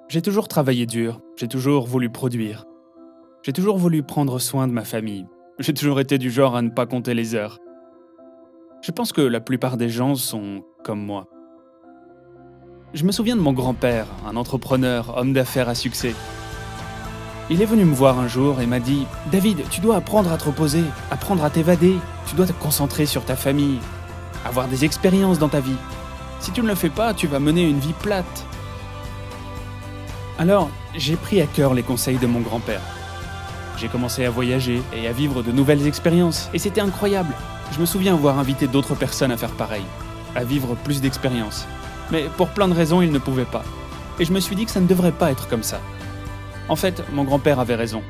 J'ai toujours travaillé dur, j'ai toujours voulu produire. J'ai toujours voulu prendre soin de ma famille. J'ai toujours été du genre à ne pas compter les heures. Je pense que la plupart des gens sont comme moi. Je me souviens de mon grand-père, un entrepreneur, homme d'affaires à succès. Il est venu me voir un jour et m'a dit « David, tu dois apprendre à te reposer, apprendre à t'évader, tu dois te concentrer sur ta famille, avoir des expériences dans ta vie. Si tu ne le fais pas, tu vas mener une vie plate. » Alors, j'ai pris à cœur les conseils de mon grand-père. J'ai commencé à voyager et à vivre de nouvelles expériences, et c'était incroyable. Je me souviens avoir invité d'autres personnes à faire pareil, à vivre plus d'expériences. Mais pour plein de raisons, ils ne pouvaient pas. Et je me suis dit que ça ne devrait pas être comme ça. En fait, mon grand-père avait raison.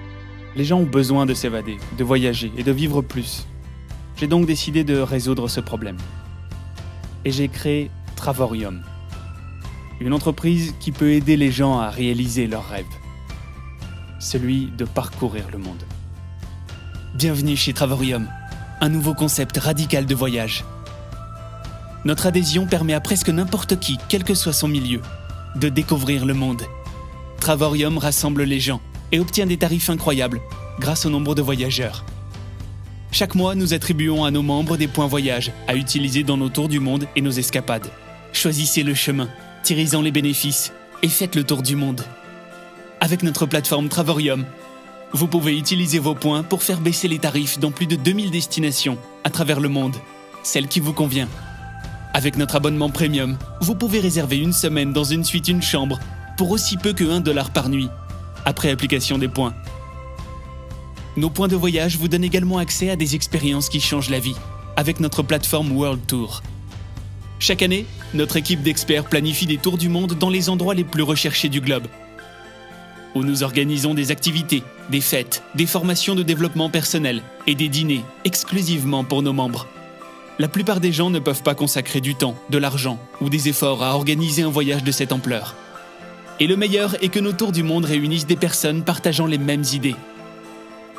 Les gens ont besoin de s'évader, de voyager et de vivre plus. J'ai donc décidé de résoudre ce problème. Et j'ai créé Travorium. Une entreprise qui peut aider les gens à réaliser leurs rêves. Celui de parcourir le monde. Bienvenue chez Travorium, un nouveau concept radical de voyage. Notre adhésion permet à presque n'importe qui, quel que soit son milieu, de découvrir le monde. Travorium rassemble les gens et obtient des tarifs incroyables grâce au nombre de voyageurs. Chaque mois, nous attribuons à nos membres des points voyage à utiliser dans nos tours du monde et nos escapades. Choisissez le chemin, tirez-en les bénéfices et faites le tour du monde. Avec notre plateforme Travorium, vous pouvez utiliser vos points pour faire baisser les tarifs dans plus de 2000 destinations à travers le monde, celle qui vous convient. Avec notre abonnement premium, vous pouvez réserver une semaine dans une suite, une chambre, pour aussi peu que $1 par nuit, après application des points. Nos points de voyage vous donnent également accès à des expériences qui changent la vie, avec notre plateforme World Tour. Chaque année, notre équipe d'experts planifie des tours du monde dans les endroits les plus recherchés du globe, où nous organisons des activités, des fêtes, des formations de développement personnel et des dîners exclusivement pour nos membres. La plupart des gens ne peuvent pas consacrer du temps, de l'argent ou des efforts à organiser un voyage de cette ampleur. Et le meilleur est que nos tours du monde réunissent des personnes partageant les mêmes idées,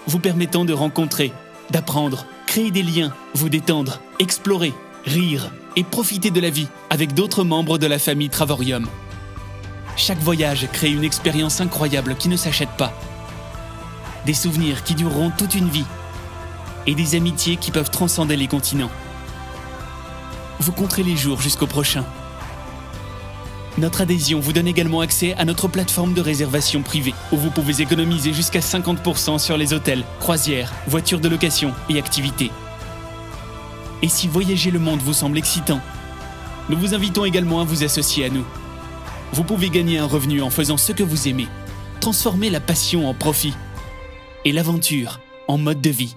vous permettant de rencontrer, d'apprendre, créer des liens, vous détendre, explorer, rire et profiter de la vie avec d'autres membres de la famille Travorium. Chaque voyage crée une expérience incroyable qui ne s'achète pas. Des souvenirs qui dureront toute une vie et des amitiés qui peuvent transcender les continents. Vous compterez les jours jusqu'au prochain. Notre adhésion vous donne également accès à notre plateforme de réservation privée, où vous pouvez économiser jusqu'à 50% sur les hôtels, croisières, voitures de location et activités. Et si voyager le monde vous semble excitant, nous vous invitons également à vous associer à nous. Vous pouvez gagner un revenu en faisant ce que vous aimez, transformer la passion en profit et l'aventure en mode de vie.